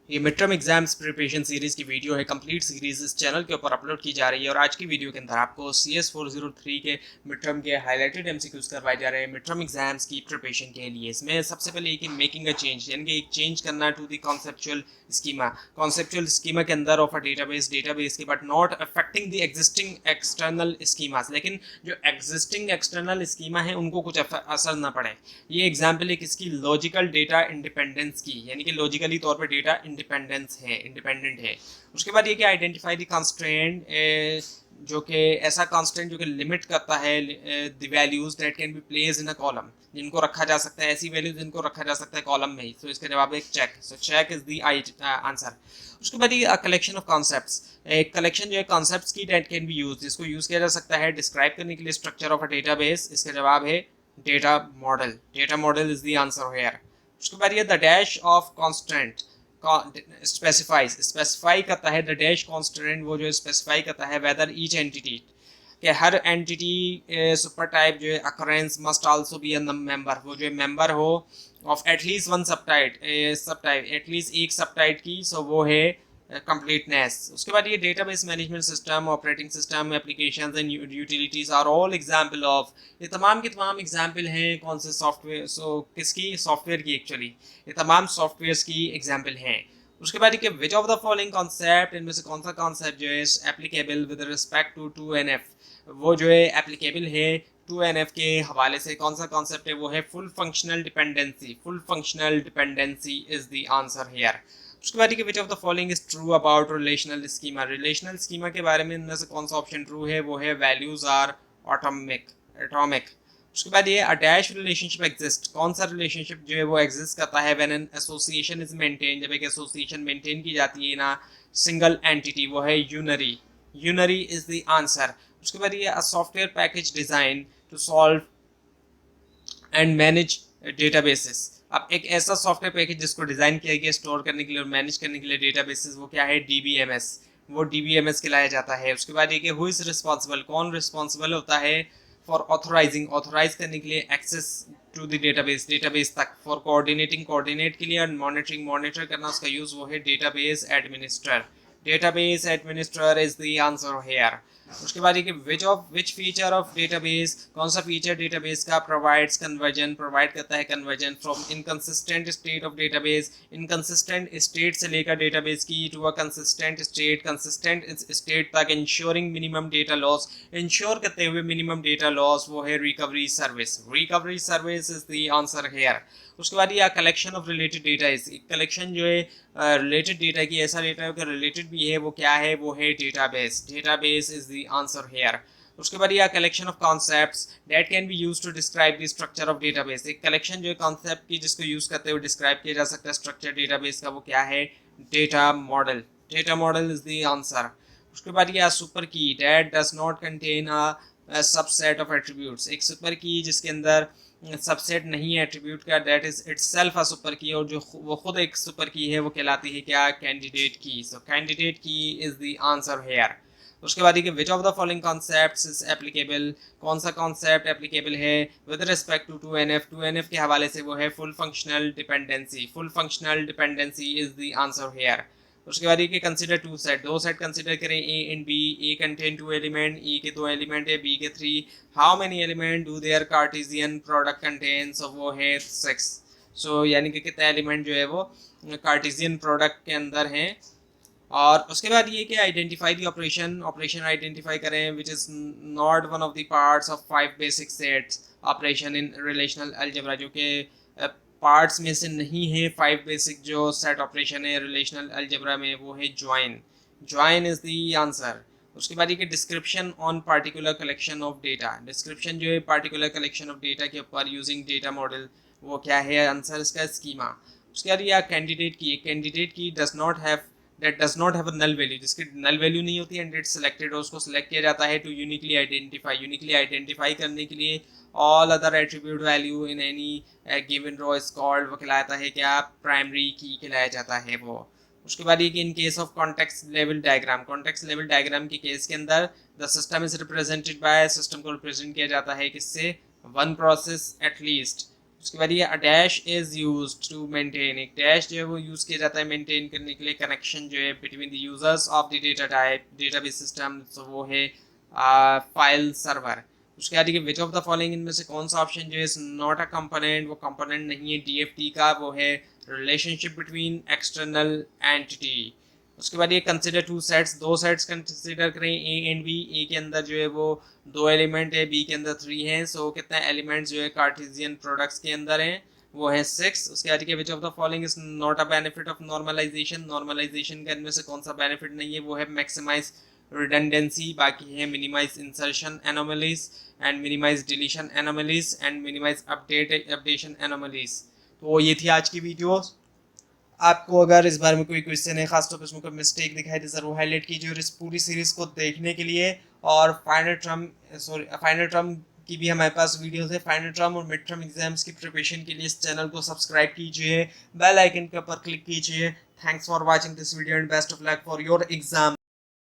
ये mid term exams preparation series की video है। कंप्लीट सीरीज इस चैनल के ऊपर अपलोड की जा रही है और आज की वीडियो के अंदर आपको CS403 के मिड टर्म के हाईलाइटेड एमसीक्यूज करवाए जा रहे हैं मिड टर्म एग्जाम्स की प्रिपरेशन के लिए। इसमें सबसे पहले कि मेकिंग अ चेंज, यानी कि एक चेंज करना टू द कॉन्सेप्चुअल स्कीमा के अंदर ऑफ अ डेटाबेस के, but not affecting the existing external schemas. लेकिन जो एग्जिस्टिंग एक्सटर्नल स्कीमा है उनको कुछ असर ना पड़े। ये एग्जाम्पल है किसकी? लॉजिकल डेटा इंडिपेंडेंस की, यानी कि लॉजिकली तौर पे डेटा इंडिपेंडेंट है। उसके बाद ये कि आइडेंटिफाई द कंस्ट्रेंट, जो कि ऐसा कांस्टेंट जो कि लिमिट करता है the values that can B place in a column, जिनको रखा जा सकता है, ऐसी वैल्यूज जिनको रखा जा सकता है कॉलम में ही। तो इसका जवाब है check. So check is the answer. उसके बाद ये कलेक्शन ऑफ कॉन्सेप्ट्स, एक कलेक्शन जो है कॉन्सेप्ट्स की दैट कैन बी यूज, जिसको यूज किया जा सकता है डिस्क्राइब करने के लिए स्ट्रक्चर ऑफ अ डेटाबेस। इसका जवाब है data model. Data model is the answer here. उसके बाद ये the dash of constant specify करता है, द डैश कांस्टेंट वो जो स्पेसिफाई करता है वेदर ईच एंटिटी, कि हर एंटिटी सुपर टाइप जो है occurrence must also be a member, वो जो मेंबर हो ऑफ एटलीस्ट वन सब टाइप एटलीस्ट एक सब टाइप की। सो वो है कंप्लीटनेस। उसके बाद ये database management system, operating system, applications and utilities are all example of, ये तमाम के तमाम एग्जांपल हैं कौन से सॉफ्टवेयर, किसकी? सॉफ्टवेयर की। एक्चुअली ये तमाम सॉफ्टवेयर्स की एग्जांपल हैं। उसके बाद ये which of the following concept, इनमें से कौन सा कॉन्सेप्ट जो है applicable with respect to 2NF, वो जो है एप्लीकेबल है 2NF के हवाले से। कौन सा कॉन्सेप्ट है? वो है full functional dependency. Full functional dependency is the answer here. उसके बाद which of the following is true about relational schema, relational schema के बारे में इनमें से कौन सा ऑप्शन ट्रू है? वो है वैल्यूज आर एटॉमिक। उसके बाद ये अटैच रिलेशनशिप एग्जिस्ट, कौन सा रिलेशनशिप जो है वो एग्जिस्ट करता है when an association is maintain, जब एक एसोसिएशन मेंटेन की जाती है ना सिंगल एंटिटी, वो है unary. Unary is the answer. उसके बाद ये a software package design to solve and manage databases. अब एक ऐसा सॉफ्टवेयर पैकेज जिसको डिजाइन किया गया स्टोर करने के लिए और मैनेज करने के लिए डेटाबेसेस, वो क्या है? DBMS। वो DBMS कहलाया जाता है। उसके बाद ये कि हु इज रिस्पॉन्सिबल, कौन रिस्पॉन्सिबल होता है फॉर ऑथराइज करने के लिए एक्सेस टू द डेटाबेस तक, फॉर कोऑर्डिनेट के लिए और मॉनिटर करना, उसका यूज वो है database administrator is the answer here. उसके बाद ये विच फीचर ऑफ डेटाबेस, कौन सा फीचर डेटाबेस का प्रोवाइड करता है conversion from inconsistent state of database, inconsistent state से लेकर डेटाबेस की टू अ कंसिस्टेंट स्टेट तक, ensuring minimum data loss, ensure करते हुए मिनिमम डेटा लॉस, वो है recovery service is the answer here. उसके बाद ये कलेक्शन ऑफ रिलेटेड डेटा, इस कलेक्शन जो है रिलेटेड डेटा की, ऐसा डेटा का रिलेटेड भी है, वो क्या है? वो है database is the answer here. उसके बाद ये collection of concepts that can be used to describe the structure of database, एक कलेक्शन जो है कॉन्सेप्ट की जिसको यूज करते हुए डिस्क्राइब किया जा सकता है स्ट्रक्चर डेटाबेस का, वो क्या है? Data model is the answer. उसके बाद ये सुपर की that does not contain a subset of attributes, एक सुपर की जिसके अंदर सबसेट नहीं है एट्रीब्यूट का, that is itself a super की, और जो वो खुद एक सुपर की है वो कहलाती है क्या? Candidate key. So candidate key is the answer here. उसके बाद ये which of the following concepts is applicable, कौन सा कॉन्सेप्ट एप्लीकेबल है विद रिस्पेक्ट टू 2NF के हवाले से? वो है full functional dependency is the answer here. उसके बाद ये कंसिडर टू सेट, दो सेट कंसिडर करें, A and B, A contain 2 element, A के 2 एलिमेंट है, बी के 3, how many element do their cartesian product contain? So वो है 6। सो यानी कि कितने एलिमेंट जो है वो कार्टेशियन प्रोडक्ट के अंदर हैं। और उसके बाद ये कि आइडेंटिफाई द ऑपरेशन आइडेंटिफाई करें which is not one of the parts of 5 basic sets operation in relational algebra, जो कि पार्ट्स में से नहीं है 5 बेसिक जो सेट ऑपरेशन है रिलेशनल अलजेब्रा में, वो है ज्वाइन इज द आंसर। उसके बाद ये description on particular collection of data, description जो है पार्टिकुलर कलेक्शन ऑफ डेटा के ऊपर यूजिंग डेटा मॉडल, वो क्या है? आंसर इसका स्कीमा। उसके बाद ये कैंडिडेट की does not have a null value, जिसकी नल वैल्यू नहीं होती एंड इट्स सिलेक्टेड, और उसको सिलेक्ट किया जाता है टू यूनिकली आइडेंटिफाई करने के लिए all other attribute value in any given row is called, वो कहलाता है क्या? प्राइमरी की कहलाया जाता है वो। उसके बाद ये कि in case of context level diagram के केस के अंदर the system is represented by, system को रिप्रेजेंट किया जाता है किससे? वन प्रोसेस एटलीस्ट, उसके बाद ये a dash is used to maintain, एक डैश जो है वो यूज़ किया जाता है मेंटेन करने के लिए कनेक्शन जो है between the users of the data type database system, तो वो है फाइल सर्वर। उसके बाद कि विच ऑफ द फॉलोइंग इनमें से कौन सा ऑप्शन जो है नॉट अ कंपोनेंट, वो कंपोनेंट नहीं है डीएफटी का, वो है रिलेशनशिप बिटवीन एक्सटर्नल एंटिटी। उसके बाद ये कंसिडर टू सेट्स, दो सेट्स कंसिडर करें ए एंड बी, ए के अंदर जो है वो 2 एलिमेंट है, बी के अंदर 3 हैं, सो कितना एलिमेंट्स जो है कार्टेशियन प्रोडक्ट्स के अंदर हैं वो है 6। उसके बाद which of the following is not a benefit of normalization, normalization का इनमें से कौन सा बेनिफिट नहीं है, वो है मैक्सिमाइज रिडंडेंसी, बाकी है minimize insertion anomalies and minimize deletion anomalies and minimize updation anomalies. तो ये थी आज की वीडियो। आपको अगर इस बारे में कोई क्वेश्चन है, खासतौर पर इसमें कोई मिस्टेक दिखाई दे, ज़रूर हाईलाइट कीजिए। और इस पूरी सीरीज़ को देखने के लिए और फाइनल टर्म की भी हमारे पास वीडियोस है, फाइनल टर्म और मिड टर्म एग्जाम्स की प्रिपरेशन के लिए इस चैनल को सब्सक्राइब कीजिए, बेल आइकन के ऊपर क्लिक कीजिए। Thanks for watching this video and best of luck for your exam.